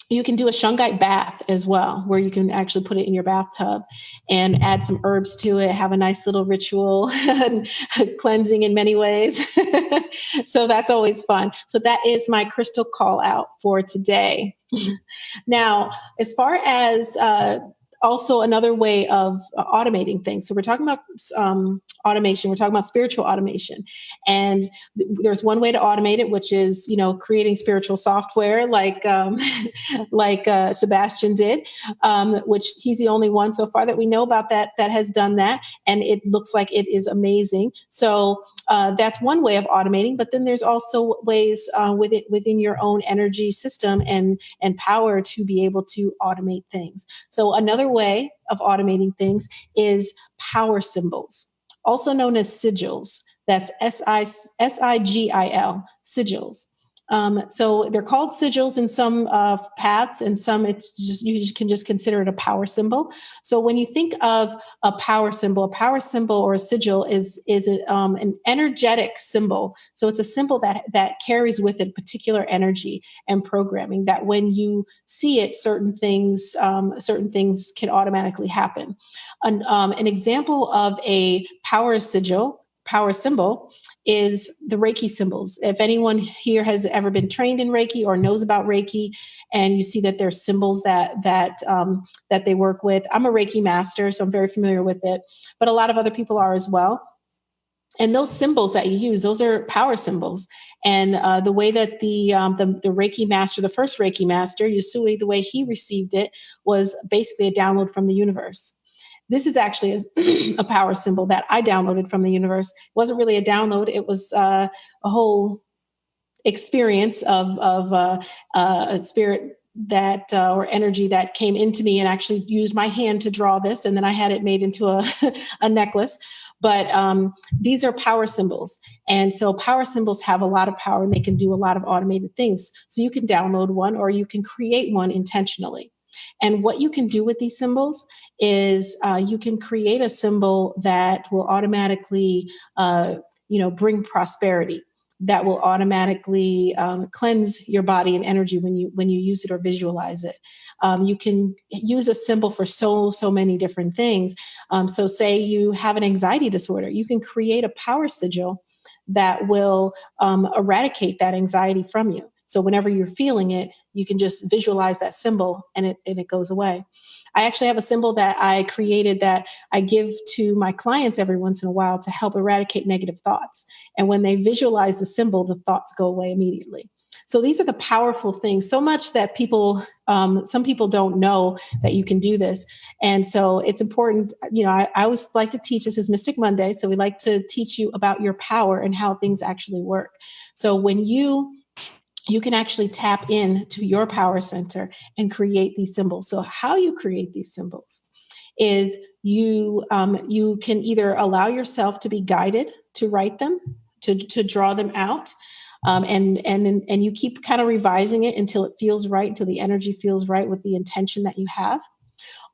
You can do a shungite bath as well, where you can actually put it in your bathtub and add some herbs to it, have a nice little ritual cleansing in many ways. So that's always fun. So that is my crystal call out for today. Now, as far as also another way of automating things. So we're talking about automation. We're talking about spiritual automation. And there's one way to automate it, which is, creating spiritual software like Sebastian did, which he's the only one so far that we know about that has done that. And it looks like it is amazing. So that's one way of automating, but then there's also ways within your own energy system and power to be able to automate things. So another way of automating things is power symbols, also known as sigils. That's SIGIL, sigils. So they're called sigils in some paths, and some you can just consider it a power symbol. So when you think of a power symbol or a sigil is an energetic symbol. So it's a symbol that carries with it particular energy and programming. That when you see it, certain things can automatically happen. An example of a power symbol is the Reiki symbols. If anyone here has ever been trained in Reiki or knows about Reiki, and you see that there's symbols that they work with. I'm a Reiki master, so I'm very familiar with it, but a lot of other people are as well. And those symbols that you use, those are power symbols. And the way that the Reiki master, the first Reiki master, Yusui, the way he received it was basically a download from the universe. This is actually a power symbol that I downloaded from the universe. It wasn't really a download. It was a whole experience of a spirit that or energy that came into me and actually used my hand to draw this. And then I had it made into a necklace. But these are power symbols. And so power symbols have a lot of power and they can do a lot of automated things. So you can download one or you can create one intentionally. And what you can do with these symbols is you can create a symbol that will automatically, bring prosperity, that will automatically cleanse your body and energy when you use it or visualize it. You can use a symbol for so many different things. So say you have an anxiety disorder, you can create a power sigil that will eradicate that anxiety from you. So whenever you're feeling it, you can just visualize that symbol and it goes away. I actually have a symbol that I created that I give to my clients every once in a while to help eradicate negative thoughts. And when they visualize the symbol, the thoughts go away immediately. So these are the powerful things, so much that some people don't know that you can do this. And so it's important, I always like to teach, this is Mystic Monday, so we like to teach you about your power and how things actually work. So when you can actually tap into your power center and create these symbols. So how you create these symbols is you can either allow yourself to be guided to write them, to draw them out. And you keep kind of revising it until it feels right, until the energy feels right with the intention that you have.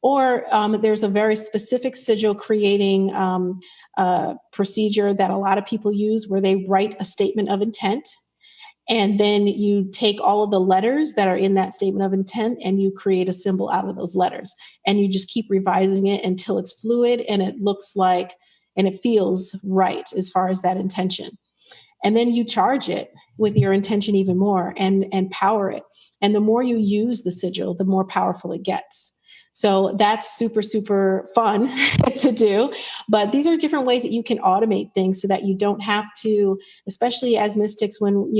Or there's a very specific sigil creating procedure that a lot of people use where they write a statement of intent. And then you take all of the letters that are in that statement of intent and you create a symbol out of those letters. And you just keep revising it until it's fluid and it looks like, and it feels right as far as that intention. And then you charge it with your intention even more and power it. And the more you use the sigil, the more powerful it gets. So that's super, super fun to do. But these are different ways that you can automate things so that you don't have to, especially as mystics, when,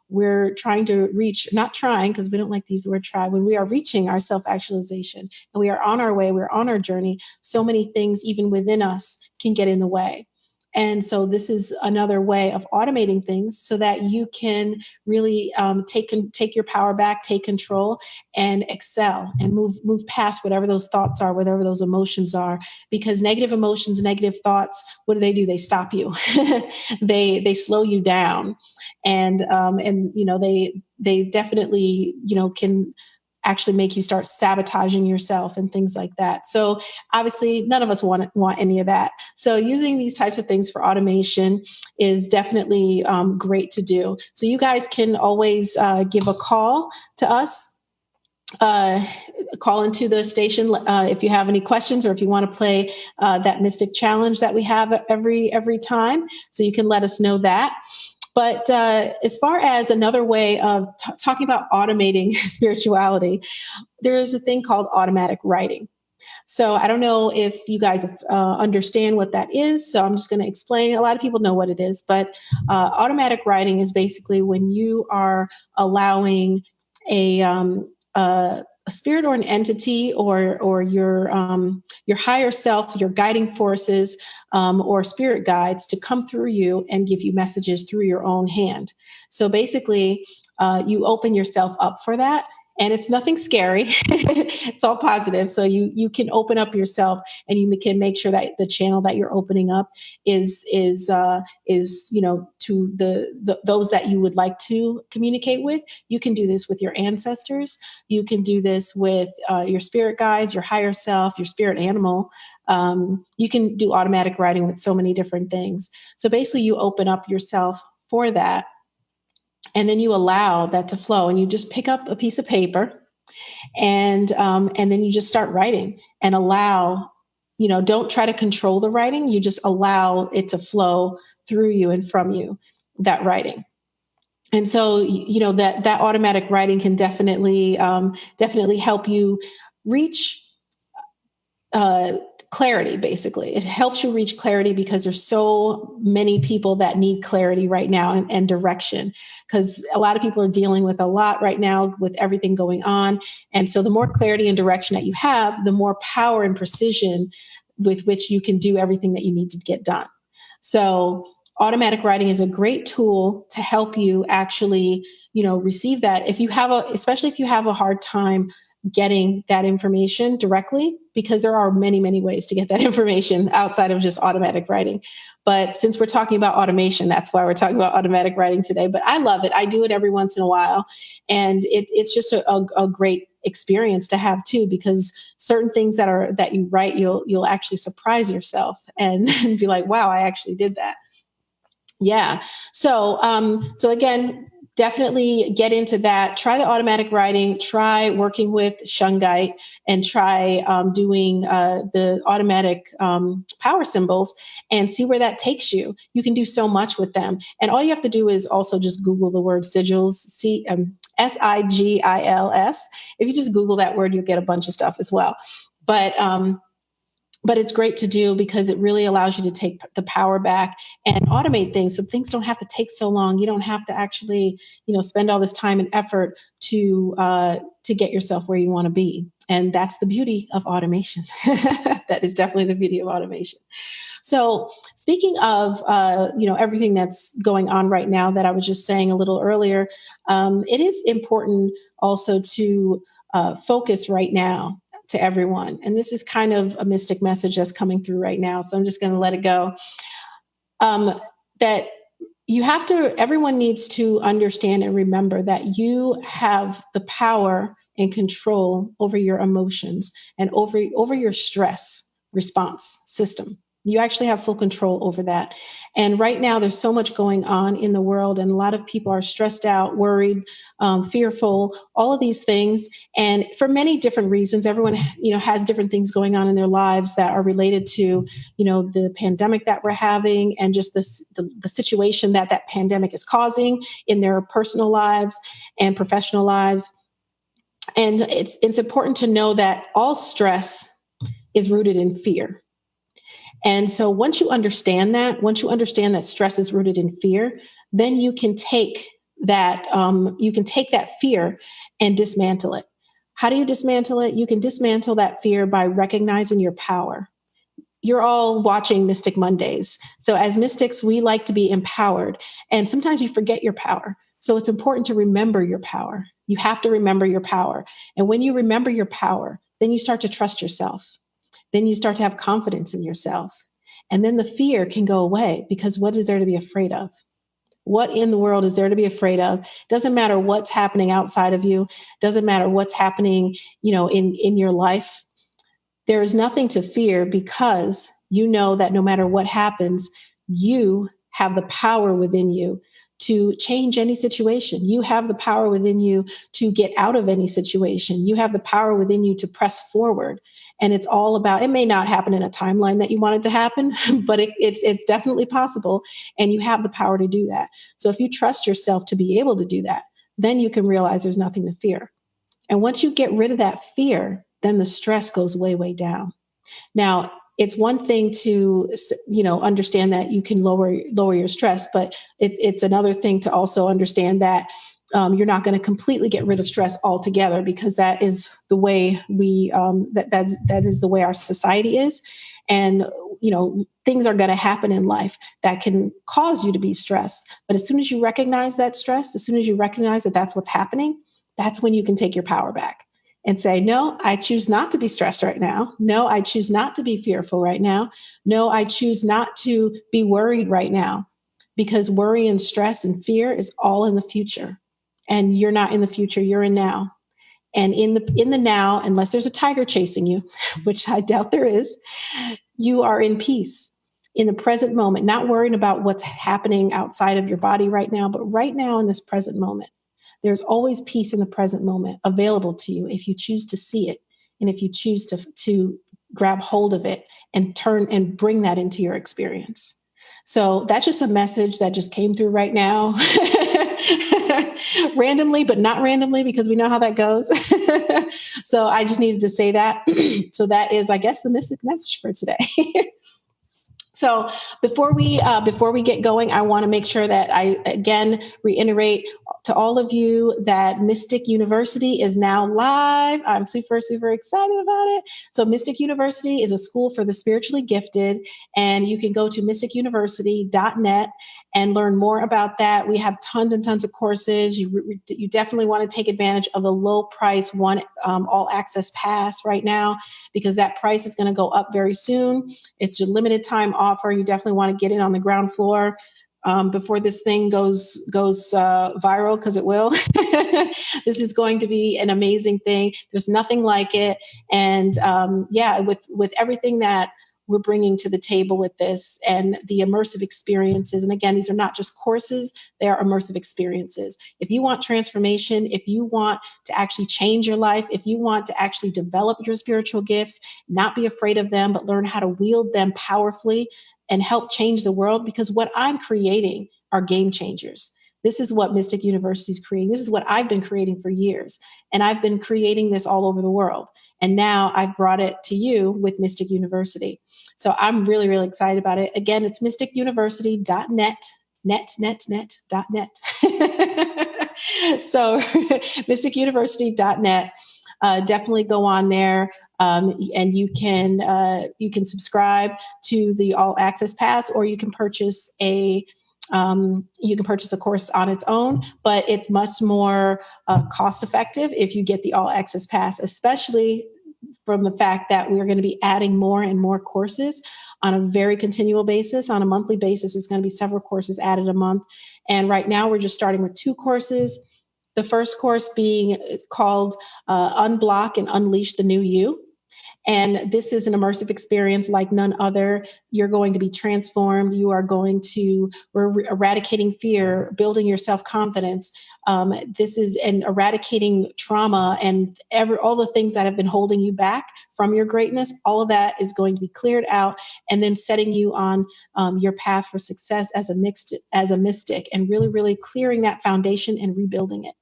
we're trying to reach, not trying, because we don't like to use the word try, when we are reaching our self-actualization and we are on our way, we're on our journey, so many things even within us can get in the way. And so this is another way of automating things so that you can really take your power back, take control, and excel and move past whatever those thoughts are, whatever those emotions are. Because negative emotions, negative thoughts, what do? They stop you. they slow you down, and they definitely can actually make you start sabotaging yourself and things like that. So obviously none of us want any of that. So using these types of things for automation is definitely great to do. So you guys can always give a call to us. Call into the station if you have any questions or if you want to play that Mystic Challenge that we have every time. So you can let us know that. But as far as another way of talking about automating spirituality, there is a thing called automatic writing. So I don't know if you guys understand what that is. So I'm just going to explain. A lot of people know what it is, but automatic writing is basically when you are allowing a spirit or an entity or your higher self, your guiding forces, or spirit guides to come through you and give you messages through your own hand. So basically, you open yourself up for that. And it's nothing scary. It's all positive. So you can open up yourself and you can make sure that the channel that you're opening up is to those that you would like to communicate with. You can do this with your ancestors. You can do this with your spirit guides, your higher self, your spirit animal. You can do automatic writing with so many different things. So basically you open up yourself for that. And then you allow that to flow, and you just pick up a piece of paper, and then you just start writing and allow. Don't try to control the writing. You just allow it to flow through you and from you, that writing. And so that automatic writing can definitely help you reach clarity. Basically, it helps you reach clarity because there's so many people that need clarity right now and direction, because a lot of people are dealing with a lot right now with everything going on. And so the more clarity and direction that you have, the more power and precision with which you can do everything that you need to get done. So automatic writing is a great tool to help you actually, receive that. Especially if you have a hard time getting that information directly, because there are many, many ways to get that information outside of just automatic writing. But since we're talking about automation, that's why we're talking about automatic writing today. But I love it. I do it every once in a while. And it's just a great experience to have too, because certain things that you write, you'll actually surprise yourself and be like, wow, I actually did that. Yeah. So again, definitely get into that. Try the automatic writing, try working with Shungite, and try doing the automatic power symbols and see where that takes you. You can do so much with them. And all you have to do is also just Google the word sigils, SIGILS. If you just Google that word, you'll get a bunch of stuff as well. But But it's great to do because it really allows you to take the power back and automate things, so things don't have to take so long. You don't have to actually, spend all this time and effort to get yourself where you want to be. And that's the beauty of automation. That is definitely the beauty of automation. So speaking of, everything that's going on right now that I was just saying a little earlier, it is important also to focus right now to everyone. And this is kind of a mystic message that's coming through right now. So I'm just going to let it go. That everyone needs to understand and remember that you have the power and control over your emotions and over your stress response system. You actually have full control over that. And right now, there's so much going on in the world, and a lot of people are stressed out, worried, fearful, all of these things. And for many different reasons, everyone, has different things going on in their lives that are related to, the pandemic that we're having, and just the situation that pandemic is causing in their personal lives and professional lives. And it's important to know that all stress is rooted in fear. And so once you understand that stress is rooted in fear, then you can take that fear and dismantle it. How do you dismantle it? You can dismantle that fear by recognizing your power. You're all watching Mystic Mondays. So as mystics, we like to be empowered. And sometimes you forget your power. So it's important to remember your power. You have to remember your power. And when you remember your power, then you start to trust yourself. Then you start to have confidence in yourself. And then the fear can go away, because what is there to be afraid of? What in the world is there to be afraid of? Doesn't matter what's happening outside of you. Doesn't matter what's happening, in your life. There is nothing to fear, because you know that no matter what happens, you have the power within you to change any situation. You have the power within you to get out of any situation. You have the power within you to press forward. And it's all about, it may not happen in a timeline that you want it to happen, but it's definitely possible. And you have the power to do that. So if you trust yourself to be able to do that, then you can realize there's nothing to fear. And once you get rid of that fear, then the stress goes way, way down. Now, it's one thing to, understand that you can lower your stress, but it's another thing to also understand that you're not going to completely get rid of stress altogether, because that is the way that is the way our society is. And, things are going to happen in life that can cause you to be stressed. But as soon as you recognize that stress, as soon as you recognize that that's what's happening, that's when you can take your power back and say, no, I choose not to be stressed right now. No, I choose not to be fearful right now. No, I choose not to be worried right now, because worry and stress and fear is all in the future. And you're not in the future, you're in now. And in the now, unless there's a tiger chasing you, which I doubt there is, you are in peace in the present moment, not worrying about what's happening outside of your body right now, but right now in this present moment. There's always peace in the present moment available to you if you choose to see it, and if you choose to grab hold of it and turn and bring that into your experience. So that's just a message that just came through right now. Randomly, but not randomly, because we know how that goes. So I just needed to say that. So that is, I guess, the mystic message for today. So before we get going, I want to make sure that I again reiterate to all of you that Mystic University is now live. I'm super, super excited about it. So Mystic University is a school for the spiritually gifted, and you can go to mysticuniversity.net and learn more about that. We have tons and tons of courses. You definitely want to take advantage of the low price one all access pass right now, because that price is going to go up very soon. It's a limited time offer. You definitely want to get in on the ground floor before this thing goes viral, because it will. This is going to be an amazing thing. There's nothing like it. And with everything that we're bringing to the table with this, and the immersive experiences. And again, these are not just courses, they are immersive experiences. If you want transformation, if you want to actually change your life, if you want to actually develop your spiritual gifts, not be afraid of them, but learn how to wield them powerfully and help change the world, because what I'm creating are game changers. This is what Mystic University is creating. This is what I've been creating for years. And I've been creating this all over the world. And now I've brought it to you with Mystic University. So I'm really, really excited about it. Again, it's mysticuniversity.net, net.net. So mysticuniversity.net. Definitely go on there, and you can subscribe to the All Access Pass, or you can purchase a course on its own. But it's much more cost effective if you get the All Access Pass, especially from the fact that we're going to be adding more and more courses on a very continual basis. On a monthly basis, there's going to be several courses added a month. And right now we're just starting with 2 courses. The first course being called Unblock and Unleash the New You. And this is an immersive experience like none other. You're going to be transformed. You are going to eradicating fear, building your self-confidence. This is eradicating trauma and all the things that have been holding you back from your greatness. All of that is going to be cleared out, and then setting you on your path for success as a mystic, and really, really clearing that foundation and rebuilding it.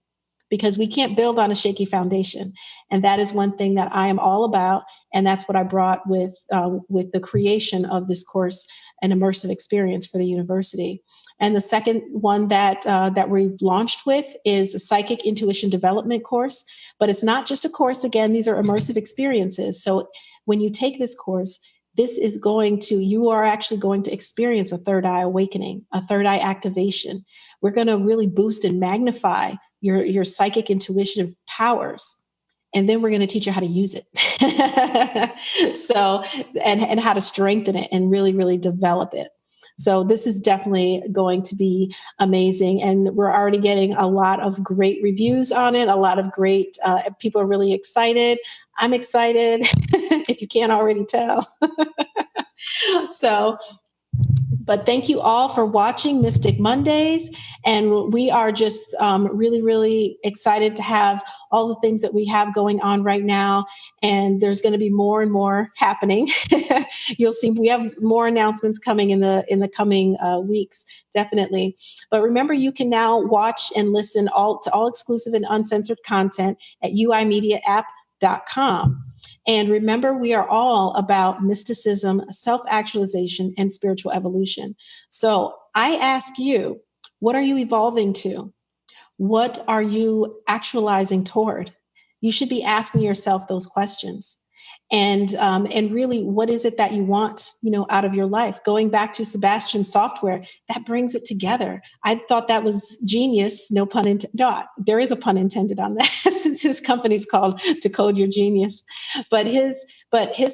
Because we can't build on a shaky foundation. And that is one thing that I am all about. And that's what I brought with the creation of this course, an immersive experience for the university. And the second one that we've launched with is a psychic intuition development course. But it's not just a course. Again, these are immersive experiences. So when you take this course, you are actually going to experience a third eye awakening, a third eye activation. We're going to really boost and magnify your psychic intuition powers. And then we're going to teach you how to use it. So, and how to strengthen it and really, really develop it. So this is definitely going to be amazing. And we're already getting a lot of great reviews on it. A lot of great, people are really excited. I'm excited, if you can't already tell. But thank you all for watching Mystic Mondays. And we are just really, really excited to have all the things that we have going on right now. And there's going to be more and more happening. You'll see we have more announcements coming in the coming weeks, definitely. But remember, you can now watch and listen to all exclusive and uncensored content at uimediaapp.com. And remember, we are all about mysticism, self-actualization, and spiritual evolution. So I ask you, what are you evolving to? What are you actualizing toward? You should be asking yourself those questions. And really, what is it that you want, out of your life? Going back to Sebastian's software, that brings it together. I thought that was genius. No pun intended. No, there is a pun intended on that, since his company's called Decode Your Genius. But his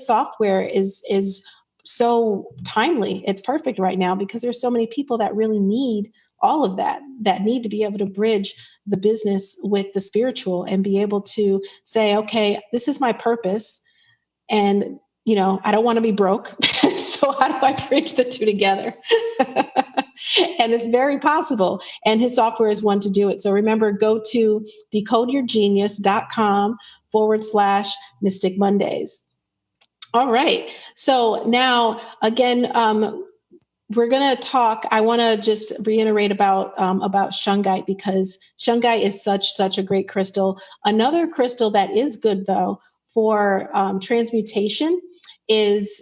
software is so timely. It's perfect right now because there's so many people that really need all of that need to be able to bridge the business with the spiritual and be able to say, okay, this is my purpose. And, I don't want to be broke. So how do I bridge the two together? And it's very possible. And his software is one to do it. So remember, go to decodeyourgenius.com/Mystic Mondays. All right. So now, again, we're going to talk. I want to just reiterate about shungite, because shungite is such a great crystal. Another crystal that is good, though, for transmutation is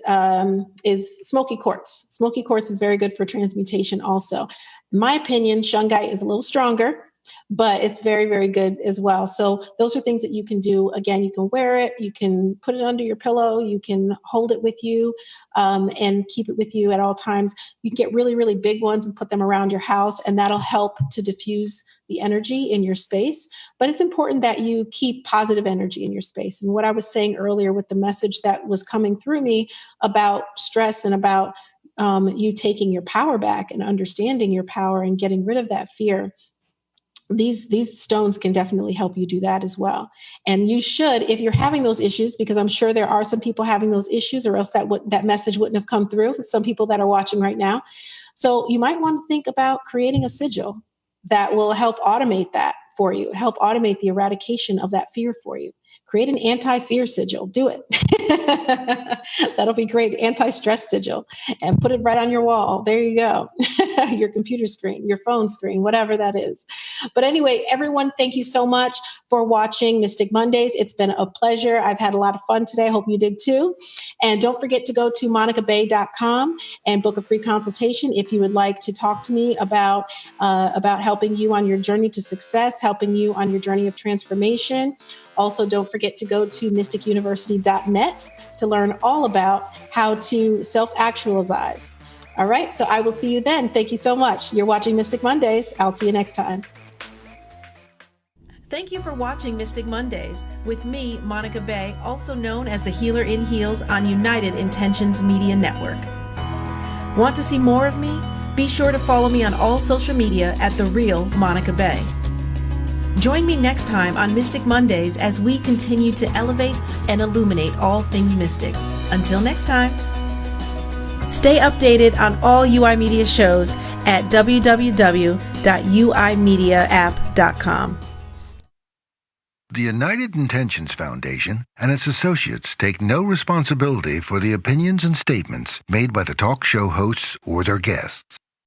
smoky quartz. Smoky quartz is very good for transmutation also. In my opinion, shungite is a little stronger, but it's very, very good as well. So those are things that you can do. Again, you can wear it, you can put it under your pillow, you can hold it with you and keep it with you at all times. You can get really, really big ones and put them around your house, and that'll help to diffuse the energy in your space. But it's important that you keep positive energy in your space. And what I was saying earlier with the message that was coming through me about stress and about you taking your power back and understanding your power and getting rid of that fear, these stones can definitely help you do that as well. And you should, if you're having those issues, because I'm sure there are some people having those issues, or else that message wouldn't have come through. Some people that are watching right now. So you might want to think about creating a sigil that will help automate that for you, help automate the eradication of that fear for you. Create an anti-fear sigil. Do it. That'll be great. Anti-stress sigil. And put it right on your wall. There you go. Your computer screen, your phone screen, whatever that is. But anyway, everyone, thank you so much for watching Mystic Mondays. It's been a pleasure. I've had a lot of fun today. I hope you did too. And don't forget to go to monicabay.com and book a free consultation if you would like to talk to me about helping you on your journey to success, helping you on your journey of transformation. Also, don't forget to go to mysticuniversity.net to learn all about how to self-actualize. All right, so I will see you then. Thank you so much. You're watching Mystic Mondays. I'll see you next time. Thank you for watching Mystic Mondays with me, Monica Bay, also known as the Healer in Heels on United Intentions Media Network. Want to see more of me? Be sure to follow me on all social media at The Real Monica Bay. Join me next time on Mystic Mondays as we continue to elevate and illuminate all things mystic. Until next time. Stay updated on all UI Media shows at www.uimediaapp.com. The United Intentions Foundation and its associates take no responsibility for the opinions and statements made by the talk show hosts or their guests.